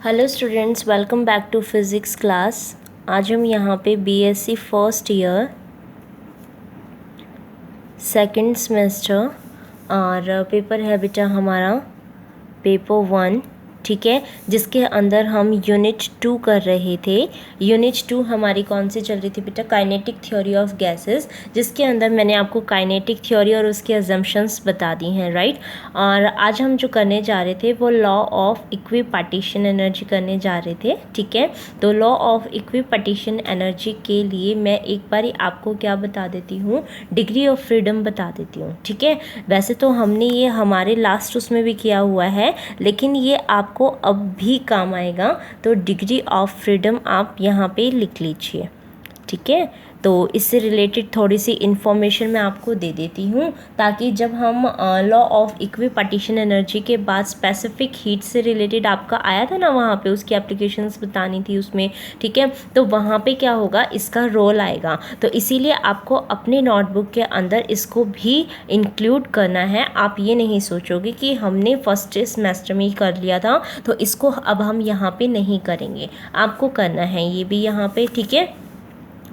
Hello students, welcome back to physics class. आज हम यहाँ पे BSc first year second semester और पेपर है बेटा हमारा पेपर 1, ठीक है, जिसके अंदर हम यूनिट 2 कर रहे थे। यूनिट 2 हमारी कौन सी चल रही थी बेटा? काइनेटिक थ्योरी ऑफ गैसेस, जिसके अंदर मैंने आपको काइनेटिक थ्योरी और उसके अजम्पशंस बता दी हैं, राइट। और आज हम जो करने जा रहे थे वो लॉ ऑफ इक्विपार्टीशन एनर्जी करने जा रहे थे, ठीक है। तो लॉ ऑफ इक्विपार्टीशन एनर्जी के लिए मैं एक बार आपको क्या बता देती हूँ, डिग्री ऑफ फ्रीडम बता देती हूँ, ठीक है। वैसे तो हमने ये हमारे लास्ट उसमें भी किया हुआ है, लेकिन ये आपको अब भी काम आएगा। तो डिग्री ऑफ फ्रीडम आप यहाँ पे लिख लीजिए, ठीक है। तो इससे रिलेटेड थोड़ी सी इन्फॉर्मेशन मैं आपको दे देती हूँ, ताकि जब हम लॉ ऑफ इक्विपार्टीशन एनर्जी के बाद स्पेसिफिक हीट से रिलेटेड आपका आया था ना, वहाँ पे उसकी एप्लीकेशंस बतानी थी उसमें, ठीक है। तो वहाँ पे क्या होगा, इसका रोल आएगा। तो इसीलिए आपको अपने नोटबुक के अंदर इसको भी इंक्लूड करना है। आप ये नहीं सोचोगे कि हमने फर्स्ट सेमेस्टर में ही कर लिया था तो इसको अब हम यहाँ पे नहीं करेंगे, आपको करना है ये भी यहाँ पे, ठीक है।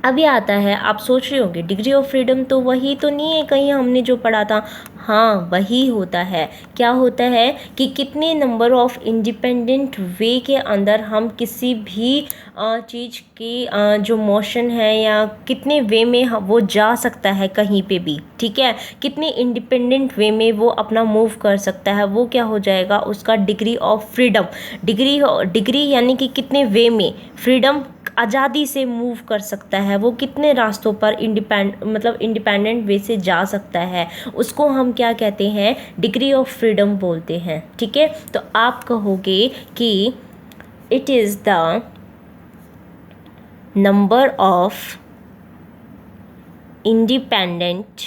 अभी आता है, आप सोच रहे होंगे डिग्री ऑफ फ्रीडम तो वही तो नहीं है कहीं हमने जो पढ़ा था? हाँ, वही होता है। क्या होता है कि कितने नंबर ऑफ इंडिपेंडेंट वे के अंदर हम किसी भी चीज़ की जो मोशन है या कितने वे में वो जा सकता है कहीं पे भी, ठीक है। कितने इंडिपेंडेंट वे में वो अपना मूव कर सकता है, वो क्या हो जाएगा उसका डिग्री ऑफ फ्रीडम। डिग्री यानी कि कितने वे में, फ्रीडम आज़ादी से मूव कर सकता है, वो कितने रास्तों पर इंडिपेंडेंट वे से जा सकता है, उसको हम क्या कहते हैं, डिग्री ऑफ फ्रीडम बोलते हैं, ठीक है। तो आप कहोगे कि it is the number of independent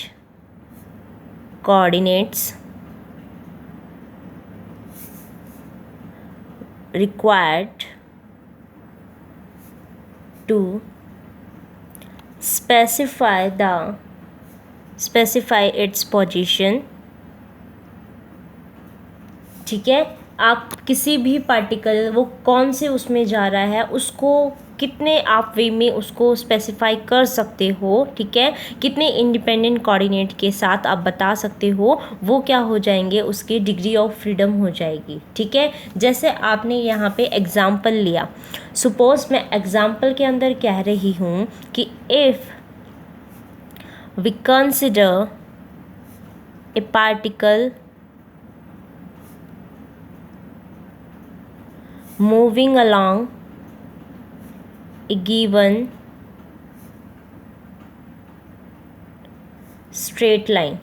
coordinates required to specify its position, ठीक है। आप किसी भी पार्टिकल वो कौन से उसमें जा रहा है उसको कितने आप वे में उसको स्पेसिफाई कर सकते हो, ठीक है। कितने इंडिपेंडेंट कोऑर्डिनेट के साथ आप बता सकते हो, वो क्या हो जाएंगे, उसकी डिग्री ऑफ फ्रीडम हो जाएगी, ठीक है। जैसे आपने यहाँ पे एग्जाम्पल लिया, सपोज मैं एग्जाम्पल के अंदर कह रही हूँ कि if we consider a particle moving along a given straight line,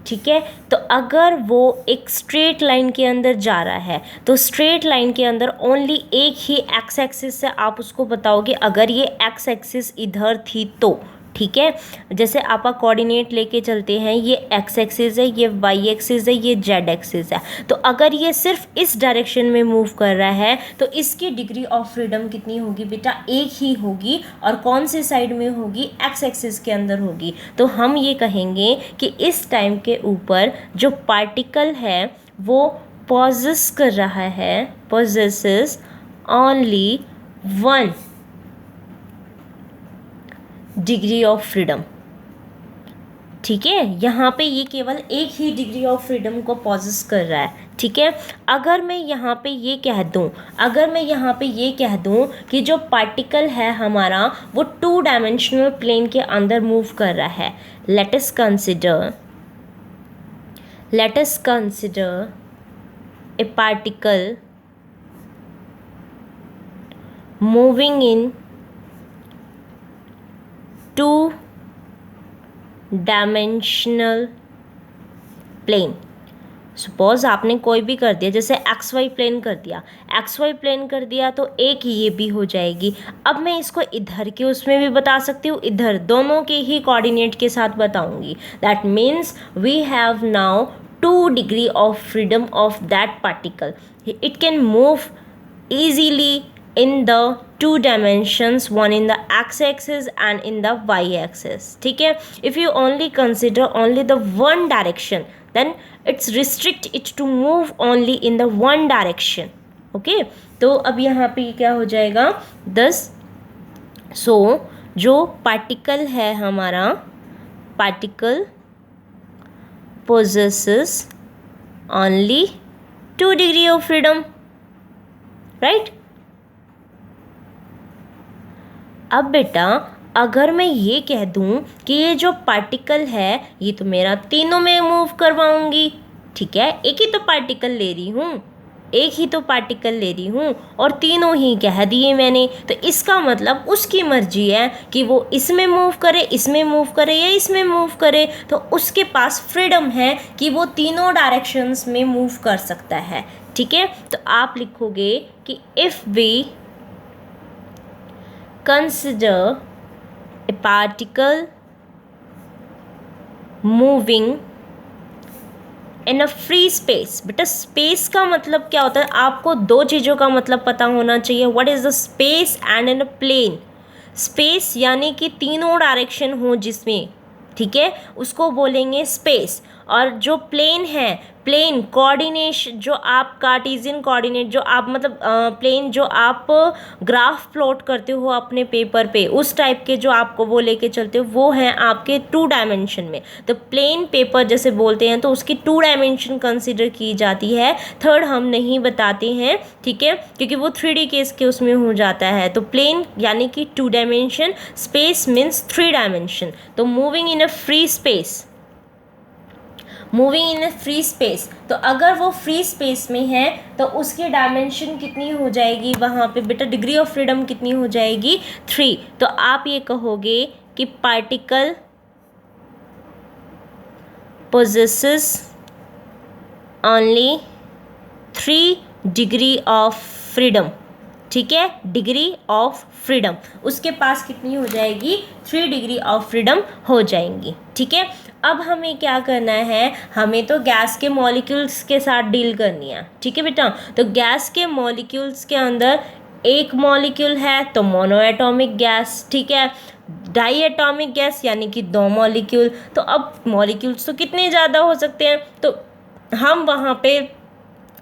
ठीक है। तो अगर वो एक स्ट्रेट लाइन के अंदर जा रहा है तो स्ट्रेट लाइन के अंदर ओनली एक ही एक्स एक्सिस से आप उसको बताओगे, अगर ये एक्स एक्सिस इधर थी तो, ठीक है। जैसे आप कोऑर्डिनेट लेके चलते हैं, ये एक्स एक्सिस है, ये वाई एक्सिस है, ये जेड एक्सिस है। तो अगर ये सिर्फ इस डायरेक्शन में मूव कर रहा है तो इसकी डिग्री ऑफ फ्रीडम कितनी होगी बेटा? एक ही होगी। और कौन से साइड में होगी? एक्स एक्सिस के अंदर होगी। तो हम ये कहेंगे कि इस टाइम के ऊपर जो पार्टिकल है वो पॉजेस कर रहा है, possesses only one degree of freedom, ठीक है। यहाँ पे ये केवल एक ही डिग्री ऑफ फ्रीडम को पॉजेस कर रहा है, ठीक है। अगर मैं यहाँ पे ये कह दूँ कि जो पार्टिकल है हमारा वो 2 डायमेंशनल प्लेन के अंदर मूव कर रहा है, let us consider a particle moving in 2 dimensional plane. Suppose आपने कोई भी कर दिया, जैसे एक्स वाई प्लेन कर दिया तो एक ये भी हो जाएगी। अब मैं इसको इधर के उसमें भी बता सकती हूँ, इधर दोनों के ही कोऑर्डिनेट के साथ बताऊंगी। That means we have now 2 degree of freedom of that particle. It can move easily in the 2 dimensions, one in the x-axis and in the y-axis, ठीक है। if you only consider only the one direction then it's restrict it to move only in the one direction, okay, तो अब यहाँ पे क्या हो जाएगा 10। सो जो पार्टिकल है हमारा, particle possesses only 2 degree of freedom, right. अब बेटा अगर मैं ये कह दूं कि ये जो पार्टिकल है ये तो मेरा तीनों में मूव करवाऊंगी, ठीक है, एक ही तो पार्टिकल ले रही हूँ और तीनों ही कह दिए मैंने, तो इसका मतलब उसकी मर्जी है कि वो इसमें मूव करे, इसमें मूव करे या इसमें मूव करे, तो उसके पास फ्रीडम है कि वो तीनों डायरेक्शंस में मूव कर सकता है, ठीक है। तो आप लिखोगे कि if we consider a particle moving in a free space. बेटा स्पेस का मतलब क्या होता है, आपको दो चीज़ों का मतलब पता होना चाहिए, what is the space and in a plane. Space यानी कि तीनों डायरेक्शन हो जिसमें, ठीक है, उसको बोलेंगे स्पेस। और जो प्लेन है, प्लेन कोऑर्डिनेशन, जो आप कार्टेशियन कोऑर्डिनेट, जो आप मतलब प्लेन जो आप ग्राफ प्लॉट करते हो अपने पेपर पे, उस टाइप के जो आपको वो लेके चलते हो, वो हैं आपके 2 डायमेंशन में। तो प्लेन पेपर जैसे बोलते हैं तो उसकी 2 डायमेंशन कंसिडर की जाती है, थर्ड हम नहीं बताते हैं, ठीक है, क्योंकि वो 3D केस के उसमें हो जाता है। तो प्लेन यानी कि 2 डायमेंशन, स्पेस मीन्स 3 डायमेंशन। तो moving in a free space, moving in A free space, तो अगर वो फ्री स्पेस में है तो उसकी डायमेंशन कितनी हो जाएगी वहाँ पे बेटा, डिग्री ऑफ फ्रीडम कितनी हो जाएगी 3। तो आप ये कहोगे कि particle possesses only 3 degree of freedom, ठीक है, डिग्री ऑफ फ्रीडम, उसके पास कितनी हो जाएगी 3 डिग्री ऑफ फ्रीडम हो जाएंगी, ठीक है। अब हमें क्या करना है, हमें तो गैस के मॉलिक्यूल्स के साथ डील करनी है, ठीक है बेटा। तो गैस के मॉलिक्यूल्स के अंदर एक मॉलिक्यूल है तो मोनोएटॉमिक गैस, ठीक है, डाई एटॉमिक गैस यानी कि 2 मॉलिक्यूल। तो अब मॉलिक्यूल्स तो कितने ज़्यादा हो सकते हैं, तो हम वहाँ पे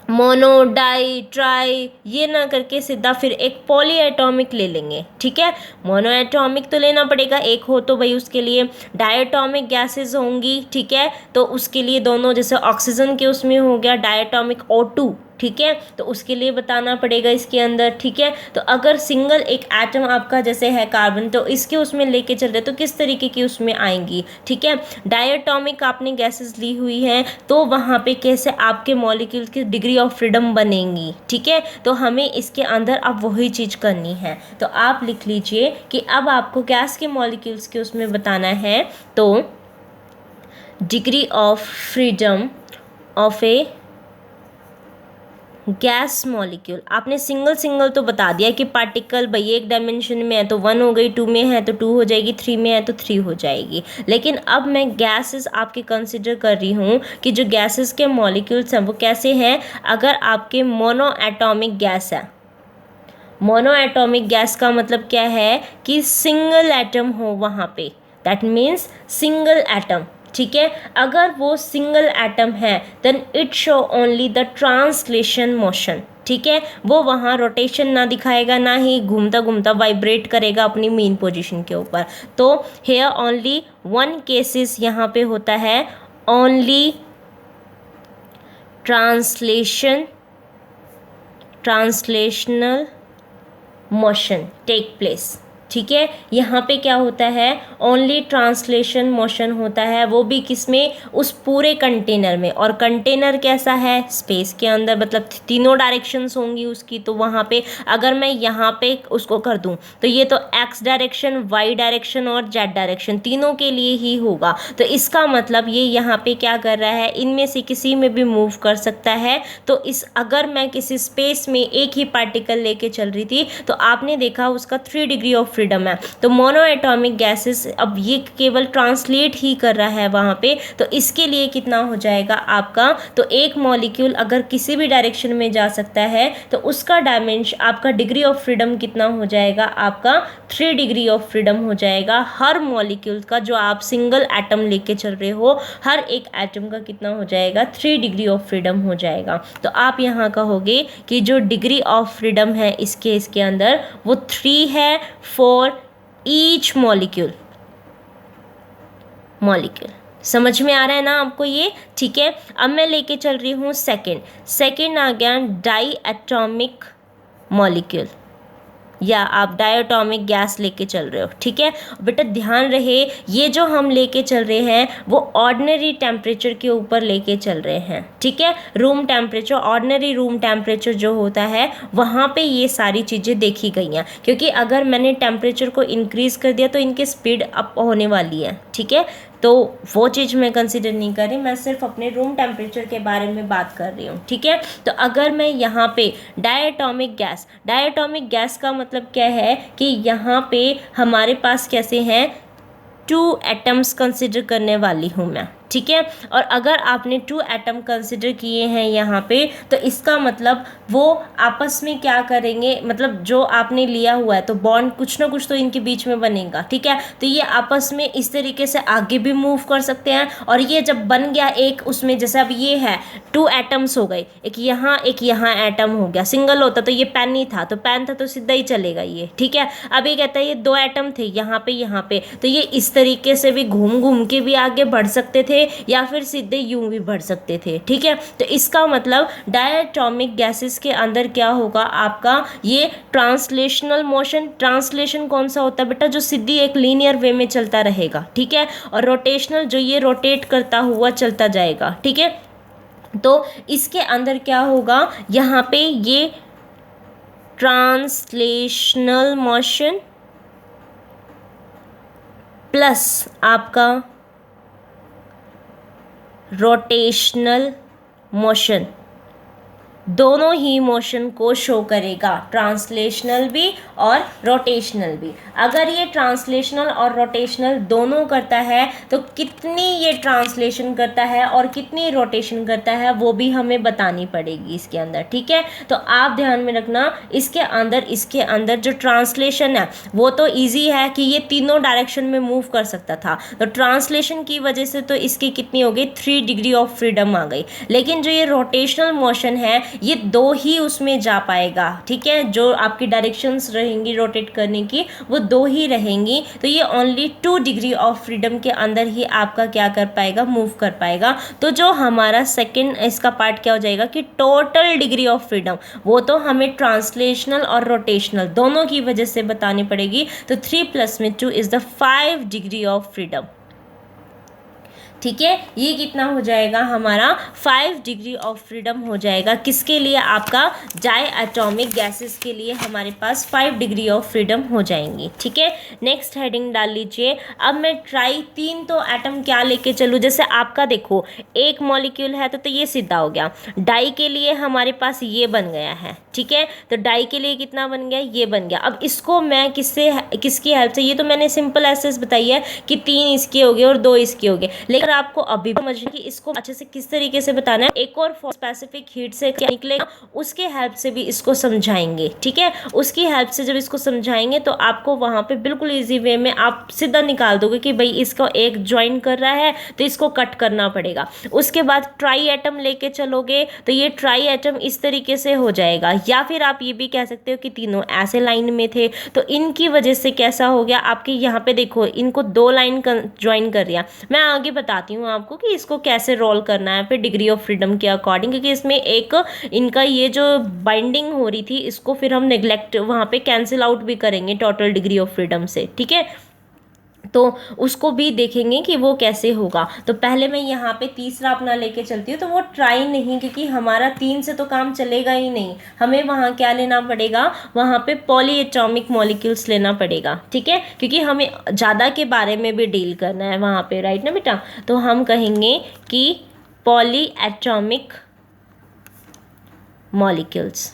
मोनो, डाई, ट्राई ये ना करके सीधा फिर एक पॉली एटॉमिक ले लेंगे, ठीक है। मोनो एटॉमिक तो लेना पड़ेगा, एक हो तो भाई उसके लिए डायटॉमिक गैसेस होंगी, ठीक है, तो उसके लिए दोनों, जैसे ऑक्सीजन के उसमें हो गया डायटॉमिक O2, ठीक है, तो उसके लिए बताना पड़ेगा इसके अंदर, ठीक है। तो अगर सिंगल एक एटम आपका जैसे है कार्बन, तो इसके उसमें लेके चल रहे तो किस तरीके की उसमें आएंगी, ठीक है। डायटॉमिक आपने गैसेस ली हुई हैं तो वहाँ पे कैसे आपके मॉलिक्यूल की डिग्री ऑफ फ्रीडम बनेंगी, ठीक है। तो हमें इसके अंदर अब वही चीज़ करनी है, तो आप लिख लीजिए कि अब आपको गैस के मॉलिक्यूल्स के उसमें बताना है, तो degree of freedom of A gas molecule, आपने सिंगल तो बता दिया कि पार्टिकल भाई एक डायमेंशन में है तो 1 हो गई, 2 में है तो 2 हो जाएगी, 3 में है तो 3 हो जाएगी। लेकिन अब मैं गैसेस आपके कंसिडर कर रही हूँ कि जो गैसेस के मॉलिक्यूल्स हैं वो कैसे हैं। अगर आपके मोनो एटॉमिक गैस है, मोनो एटॉमिक गैस का मतलब क्या है कि सिंगल एटम हो वहाँ पे, दैट मीन्स सिंगल एटम, ठीक है। अगर वो सिंगल एटम है then it show only the translation motion, ठीक है, वो वहाँ रोटेशन ना दिखाएगा, ना ही घूमता घूमता वाइब्रेट करेगा अपनी मेन पोजीशन के ऊपर। तो हेयर ओनली 1 केसेस यहाँ पे होता है, only translational motion take place, ठीक है। यहाँ पे क्या होता है, ओनली ट्रांसलेशन मोशन होता है, वो भी किसमें, उस पूरे कंटेनर में। और कंटेनर कैसा है, स्पेस के अंदर, मतलब तीनों डायरेक्शंस होंगी उसकी। तो वहाँ पे अगर मैं यहाँ पे उसको कर दूँ तो ये तो एक्स डायरेक्शन, वाई डायरेक्शन और जेड डायरेक्शन तीनों के लिए ही होगा। तो इसका मतलब ये यहाँ पे क्या कर रहा है, इनमें से किसी में भी मूव कर सकता है। तो इस अगर मैं किसी स्पेस में एक ही पार्टिकल लेके चल रही थी तो आपने देखा उसका 3 डिग्री ऑफ फ्रीडम है। तो मोनो एटॉमिक गैसेस अब ये केवल ट्रांसलेट ही कर रहा है वहाँ पे, तो इसके लिए कितना हो जाएगा आपका, तो एक मॉलिक्यूल अगर किसी भी डायरेक्शन में जा सकता है तो उसका डायमेंशन, आपका डिग्री ऑफ फ्रीडम कितना हो जाएगा आपका 3 डिग्री ऑफ फ्रीडम हो जाएगा हर मॉलिक्यूल का। जो आप सिंगल एटम लेके चल रहे हो, हर एक एटम का कितना हो जाएगा, 3 डिग्री ऑफ फ्रीडम हो जाएगा। तो आप यहाँ कहोगे कि जो डिग्री ऑफ फ्रीडम है इसके अंदर वो 3 है फॉर ईच मॉलिक्यूल। समझ में आ रहा है ना आपको ये? ठीक है, अब मैं लेके चल रही हूँ सेकेंड आ गया डाई एटॉमिक मॉलिक्यूल, या आप डायटोमिक गैस लेके चल रहे हो। ठीक है बेटा, ध्यान रहे ये जो हम लेके चल रहे हैं वो ऑर्डिनरी टेम्परेचर के ऊपर लेके चल रहे हैं। ठीक है, room temperature, ordinary room temperature जो होता है वहाँ पे ये सारी चीज़ें देखी गई हैं, क्योंकि अगर मैंने टेम्परेचर को इंक्रीज़ कर दिया तो इनकी स्पीड अप होने वाली है। ठीक है, तो वो चीज़ मैं कंसिडर नहीं कर रही, मैं सिर्फ अपने रूम टेम्परेचर के बारे में बात कर रही हूँ। ठीक है, तो अगर मैं यहाँ पे डायटोमिक गैस का मतलब क्या है कि यहाँ पे हमारे पास कैसे हैं 2 एटम्स कंसिडर करने वाली हूँ मैं। ठीक है, और अगर आपने 2 एटम कंसिडर किए हैं यहाँ पे तो इसका मतलब वो आपस में क्या करेंगे, मतलब जो आपने लिया हुआ है तो बॉन्ड कुछ ना कुछ तो इनके बीच में बनेगा। ठीक है, तो ये आपस में इस तरीके से आगे भी मूव कर सकते हैं, और ये जब बन गया एक उसमें, जैसे अब ये है 2 एटम्स हो गए, एक यहाँ एटम हो गया। सिंगल होता तो ये पेन ही था, तो पेन था तो सीधा ही चलेगा ये। ठीक है, अब ये कहता है ये 2 एटम थे यहाँ पे, तो ये इस तरीके से भी घूम के भी आगे बढ़ सकते थे या फिर सीधे यूं भी बढ़ सकते थे। ठीक है, तो इसका मतलब डायटोमिक गैसेस के अंदर क्या होगा आपका, ये ट्रांसलेशनल मोशन। ट्रांसलेशन कौन सा होता है बेटा, जो सीधी एक लीनियर वे में चलता रहेगा। ठीक है, और रोटेशनल जो ये रोटेट करता हुआ चलता जाएगा। ठीक है, तो इसके अंदर क्या होगा, यहाँ पे ये ट्रांसलेशनल मोशन प्लस आपका रोटेशनल मोशन, दोनों ही मोशन को शो करेगा, ट्रांसलेशनल भी और रोटेशनल भी। अगर ये ट्रांसलेशनल और रोटेशनल दोनों करता है तो कितनी ये ट्रांसलेशन करता है और कितनी रोटेशन करता है वो भी हमें बतानी पड़ेगी इसके अंदर। ठीक है, तो आप ध्यान में रखना इसके अंदर जो ट्रांसलेशन है वो तो ईजी है कि ये तीनों डायरेक्शन में मूव कर सकता था, तो ट्रांसलेशन की वजह से तो इसकी कितनी हो गई, 3 डिग्री ऑफ फ्रीडम आ गई। लेकिन जो ये रोटेशनल मोशन है ये 2 ही उसमें जा पाएगा। ठीक है, जो आपकी डायरेक्शंस रहेंगी रोटेट करने की वो 2 ही रहेंगी, तो ये ओनली 2 डिग्री ऑफ फ्रीडम के अंदर ही आपका क्या कर पाएगा, मूव कर पाएगा। तो जो हमारा सेकंड इसका पार्ट क्या हो जाएगा कि टोटल डिग्री ऑफ फ्रीडम, वो तो हमें ट्रांसलेशनल और रोटेशनल दोनों की वजह से बतानी पड़ेगी। तो 3 + 2 is the 5 degree of freedom. ठीक है, ये कितना हो जाएगा हमारा 5 डिग्री ऑफ फ्रीडम हो जाएगा। किसके लिए, आपका डायटोमिक गैसेस के लिए हमारे पास 5 डिग्री ऑफ फ्रीडम हो जाएंगी। ठीक है, नेक्स्ट हेडिंग डाल लीजिए। अब मैं ट्राई 3 तो एटम क्या लेके चलूँ, जैसे आपका देखो एक मॉलिक्यूल है तो ये सीधा हो गया। डाई के लिए हमारे पास ये बन गया है। ठीक है, तो डाई के लिए कितना बन गया, ये बन गया। अब इसको मैं किसकी हेल्प से, ये तो मैंने सिंपल एसेस बताई है कि 3 इसके हो गए और 2 इसके हो गए, लेकिन आपको अभी भी समझना कि इसको अच्छे से किस तरीके से बताना है। एक और स्पेसिफिक हीट से क्या निकलेगा उसके हेल्प से भी इसको समझाएंगे। ठीक है, उसकी हेल्प से जब इसको समझाएंगे तो आपको वहाँ पे बिल्कुल इजी वे में आप सीधा निकाल दोगे कि भाई इसको एक ज्वाइन कर रहा है तो इसको कट करना पड़ेगा। उसके बाद ट्राई एटम लेके चलोगे तो ये ट्राई एटम इस तरीके से हो जाएगा, या फिर आप ये भी कह सकते हो कि तीनों ऐसे लाइन में थे तो इनकी वजह से कैसा हो गया, आपके यहाँ पे देखो इनको 2 लाइन ज्वाइन कर दिया। मैं आगे बताती हूँ आपको कि इसको कैसे रोल करना है फिर डिग्री ऑफ फ्रीडम के अकॉर्डिंग, क्योंकि इसमें एक इनका ये जो बाइंडिंग हो रही थी इसको फिर हम नेग्लेक्ट वहाँ पे कैंसिल आउट भी करेंगे टोटल डिग्री ऑफ फ्रीडम से। ठीक है, तो उसको भी देखेंगे कि वो कैसे होगा। तो पहले मैं यहाँ पे तीसरा अपना लेके चलती हूँ, तो वो ट्राई नहीं, क्योंकि हमारा 3 से तो काम चलेगा ही नहीं, हमें वहाँ क्या लेना पड़ेगा, वहाँ पे पॉली एटॉमिक मॉलिक्यूल्स लेना पड़ेगा। ठीक है, क्योंकि हमें ज़्यादा के बारे में भी डील करना है वहाँ पे, राइट ना बेटा। तो हम कहेंगे कि poly atomic molecules.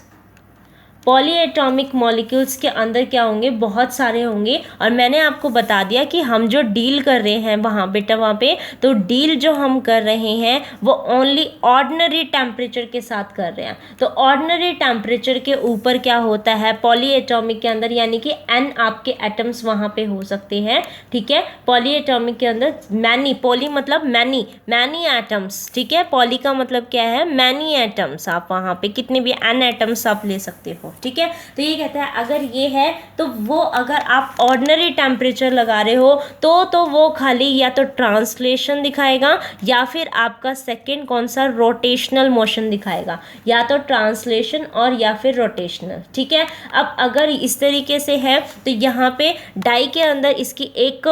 Polyatomic molecules के अंदर क्या होंगे, बहुत सारे होंगे। और मैंने आपको बता दिया कि हम जो डील कर रहे हैं वहाँ बेटा वहाँ पे, तो डील जो हम कर रहे हैं वो ओनली ऑर्डिनरी टेम्परेचर के साथ कर रहे हैं। तो ऑर्डिनरी टेम्परेचर के ऊपर क्या होता है पॉलीएटॉमिक के अंदर, यानी कि n आपके एटम्स वहाँ पे हो सकते हैं, ठीक है। पॉलीएटॉमिक के अंदर मैनी, पॉली मतलब मैनी, मैनी एटम्स, ठीक है। पॉली का मतलब क्या है, मैनी एटम्स। आप वहाँ पे कितने भी n एटम्स आप ले सकते हो, ठीक है। तो ये कहता है अगर ये है तो वो, अगर आप ऑर्डिनरी टेम्परेचर लगा रहे हो तो वो खाली या तो ट्रांसलेशन दिखाएगा या फिर आपका सेकंड कौन सा, रोटेशनल मोशन दिखाएगा, या तो ट्रांसलेशन और या फिर रोटेशनल, ठीक है। अब अगर इस तरीके से है तो यहाँ पे डाई के अंदर इसकी एक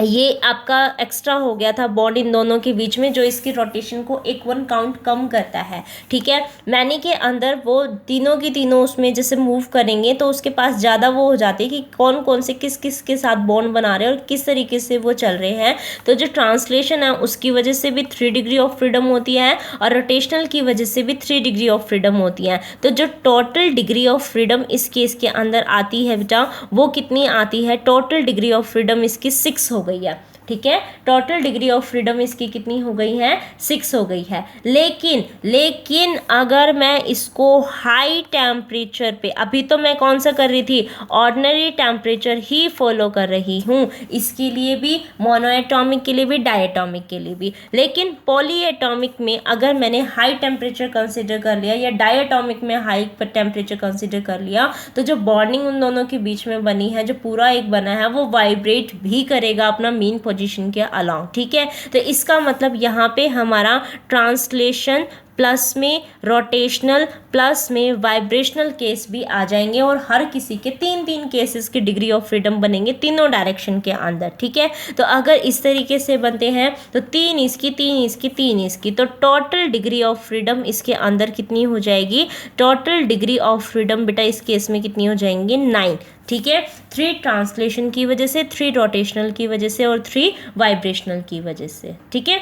ये आपका एक्स्ट्रा हो गया था बॉन्ड इन दोनों के बीच में, जो इसकी रोटेशन को 1 काउंट कम करता है, ठीक है। मैनी के अंदर वो तीनों की तीनों उसमें जैसे मूव करेंगे तो उसके पास ज़्यादा वो हो जाती है कि कौन कौन से किस किस के साथ बॉन्ड बना रहे हैं और किस तरीके से वो चल रहे हैं। तो जो ट्रांसलेशन है उसकी वजह से भी 3 डिग्री ऑफ फ्रीडम होती है और रोटेशनल की वजह से भी 3 डिग्री ऑफ फ्रीडम होती है। तो जो टोटल डिग्री ऑफ फ्रीडम इस केस के अंदर आती है बेटा, वो कितनी आती है, टोटल डिग्री ऑफ फ्रीडम इसकी 6 हो गई है, ठीक है। टोटल डिग्री ऑफ फ्रीडम इसकी कितनी हो गई है, 6 हो गई है। लेकिन अगर मैं इसको हाई टेम्परेचर पे, अभी तो मैं कौन सा कर रही थी, ऑर्डिनरी टेम्परेचर ही फॉलो कर रही हूँ, इसके लिए भी, मोनोएटॉमिक के लिए भी, डायटॉमिक के लिए भी। लेकिन पॉलीएटॉमिक में अगर मैंने हाई टेम्परेचर कंसिडर कर लिया या डायटॉमिक में हाई टेम्परेचर कंसिडर कर लिया, तो जो बॉन्डिंग उन दोनों के बीच में बनी है, जो पूरा एक बना है, वो वाइब्रेट भी करेगा अपना मीन पोजीशन के अलाउंग, ठीक है। तो इसका मतलब यहाँ पे हमारा ट्रांसलेशन प्लस में रोटेशनल प्लस में वाइब्रेशनल केस भी आ जाएंगे और हर किसी के 3 केसेस की डिग्री ऑफ फ्रीडम बनेंगे तीनों डायरेक्शन के अंदर, ठीक है। तो अगर इस तरीके से बनते हैं तो 3 इसकी 3 इसकी 3 इसकी, तो टोटल डिग्री ऑफ फ्रीडम इसके अंदर कितनी हो जाएगी, टोटल डिग्री ऑफ फ्रीडम बेटा इस केस में कितनी हो जाएंगी, 9, ठीक है। 3 ट्रांसलेशन की वजह से, 3 रोटेशनल की वजह से और 3 वाइब्रेशनल की वजह से, ठीक है।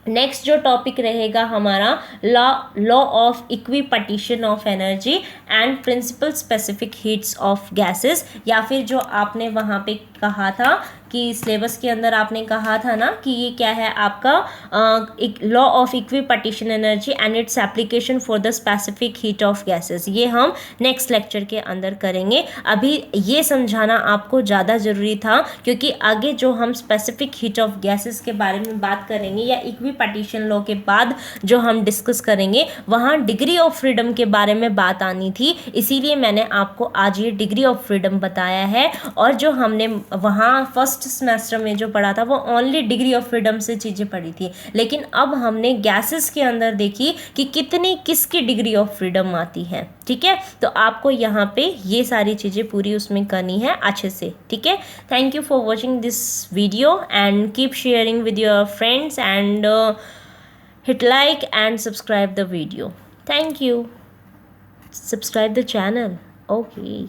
नेक्स्ट जो टॉपिक रहेगा हमारा, law of equipartition of energy and principle specific heats of gases, या फिर जो आपने वहाँ पे कहा था कि सिलेबस के अंदर आपने कहा था ना कि ये क्या है आपका, law of equipartition energy and its application for the specific heat of gases, ये हम नेक्स्ट लेक्चर के अंदर करेंगे। अभी ये समझाना आपको ज़्यादा ज़रूरी था क्योंकि आगे जो हम स्पेसिफिक हीट ऑफ गैसेस के बारे में बात करेंगे या इक्विपार्टीशन लॉ के बाद जो हम डिस्कस करेंगे, वहाँ डिग्री ऑफ फ्रीडम के बारे में बात आनी थी, इसीलिए मैंने आपको आज ये डिग्री ऑफ फ्रीडम बताया है। और जो हमने वहाँ फर्स्ट सेमेस्टर में जो पढ़ा था वो ओनली डिग्री ऑफ फ्रीडम से चीज़ें पढ़ी थी, लेकिन अब हमने गैसेस के अंदर देखी कि कितनी किसकी डिग्री ऑफ फ्रीडम आती है, ठीक है। तो आपको यहाँ पे ये सारी चीज़ें पूरी उसमें करनी है अच्छे से, ठीक है। Thank you for watching this video and keep sharing with your friends and hit like and subscribe the video. Thank you. Subscribe the channel. Okay.